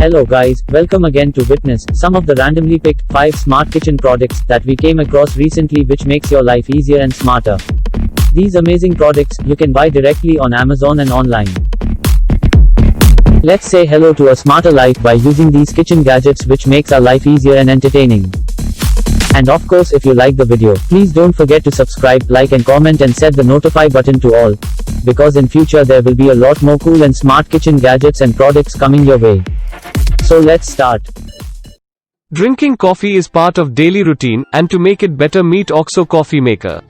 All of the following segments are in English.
Hello guys, welcome again to witness some of the randomly picked 5 smart kitchen products that we came across recently which makes your life easier and smarter. These amazing products you can buy directly on Amazon and online. Let's say hello to a smarter life by using these kitchen gadgets which makes our life easier and entertaining. And of course, if you like the video, please don't forget to subscribe, like and comment and set the notify button to all, because in future there will be a lot more cool and smart kitchen gadgets and products coming your way. So let's start. Drinking coffee is part of daily routine, and to make it better meet OXO Coffee Maker.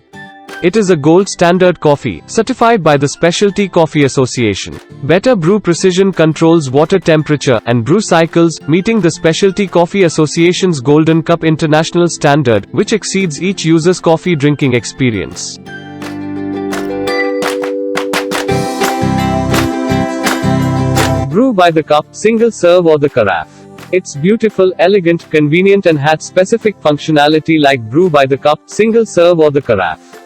It is a gold standard coffee, certified by the Specialty Coffee Association. Better Brew Precision controls water temperature and brew cycles, meeting the Specialty Coffee Association's Golden Cup International Standard, which exceeds each user's coffee drinking experience. Brew by the cup, single serve or the carafe. It's beautiful, elegant, convenient and had specific functionality like brew by the cup, single serve or the carafe.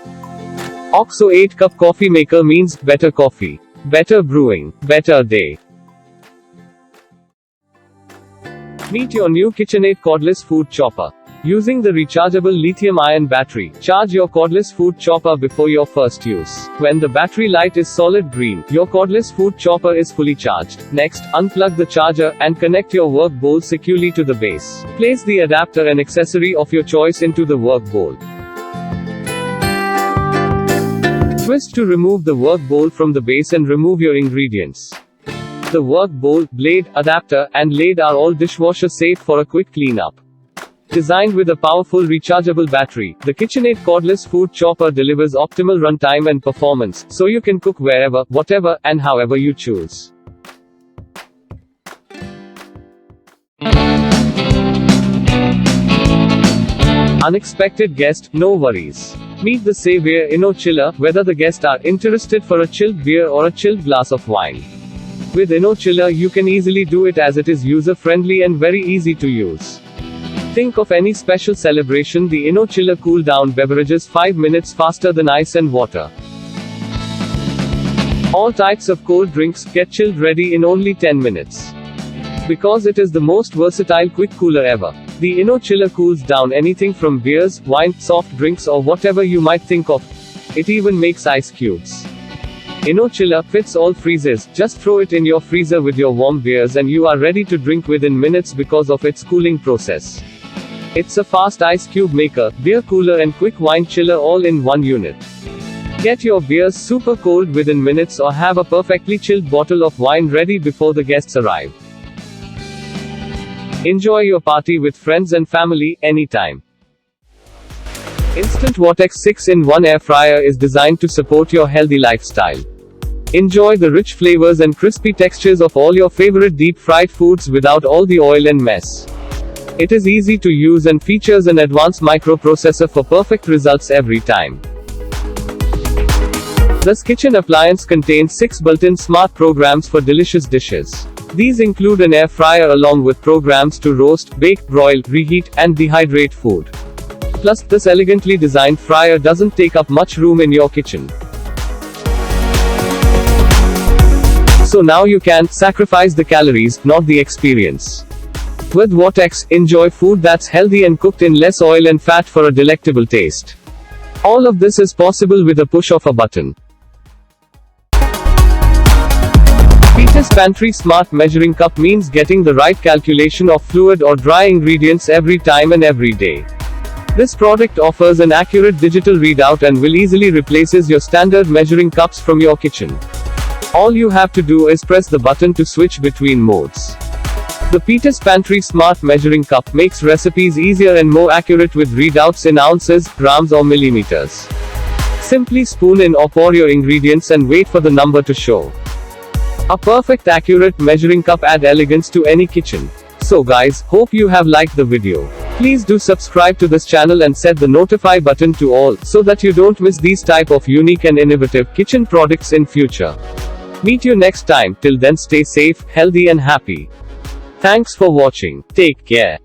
OXO 8-cup coffee maker means better coffee, better brewing, better day. Meet your new KitchenAid cordless food chopper. Using the rechargeable lithium-ion battery, charge your cordless food chopper before your first use. When the battery light is solid green, your cordless food chopper is fully charged. Next, unplug the charger, and connect your work bowl securely to the base. Place the adapter and accessory of your choice into the work bowl. Twist to remove the work bowl from the base and remove your ingredients. The work bowl, blade, adapter, and lid are all dishwasher safe for a quick cleanup. Designed with a powerful rechargeable battery, the KitchenAid cordless food chopper delivers optimal runtime and performance, so you can cook wherever, whatever, and however you choose. Unexpected guest, no worries. Meet the Savior InnoChiller, whether the guests are interested for a chilled beer or a chilled glass of wine. With InnoChiller you can easily do it as it is user-friendly and very easy to use. Think of any special celebration, the InnoChiller cool down beverages 5 minutes faster than ice and water. All types of cold drinks get chilled ready in only 10 minutes. Because it is the most versatile quick cooler ever. The InnoChiller cools down anything from beers, wine, soft drinks or whatever you might think of. It even makes ice cubes. InnoChiller fits all freezers, just throw it in your freezer with your warm beers and you are ready to drink within minutes because of its cooling process. It's a fast ice cube maker, beer cooler and quick wine chiller all in one unit. Get your beers super cold within minutes or have a perfectly chilled bottle of wine ready before the guests arrive. Enjoy your party with friends and family, anytime. Instant Vortex 6-in-1 Air Fryer is designed to support your healthy lifestyle. Enjoy the rich flavors and crispy textures of all your favorite deep-fried foods without all the oil and mess. It is easy to use and features an advanced microprocessor for perfect results every time. This kitchen appliance contains 6 built-in smart programs for delicious dishes. These include an air fryer along with programs to roast, bake, broil, reheat, and dehydrate food. Plus, this elegantly designed fryer doesn't take up much room in your kitchen. So now you can sacrifice the calories, not the experience. With Vortex, enjoy food that's healthy and cooked in less oil and fat for a delectable taste. All of this is possible with a push of a button. Peter's Pantry Smart Measuring Cup means getting the right calculation of fluid or dry ingredients every time and every day. This product offers an accurate digital readout and will easily replaces your standard measuring cups from your kitchen. All you have to do is press the button to switch between modes. The Peter's Pantry Smart Measuring Cup makes recipes easier and more accurate with readouts in ounces, grams or millimeters. Simply spoon in or pour your ingredients and wait for the number to show. A perfect accurate measuring cup adds elegance to any kitchen. So guys, hope you have liked the video. Please do subscribe to this channel and set the notify button to all, so that you don't miss these type of unique and innovative kitchen products in future. Meet you next time, till then stay safe, healthy and happy. Thanks for watching. Take care.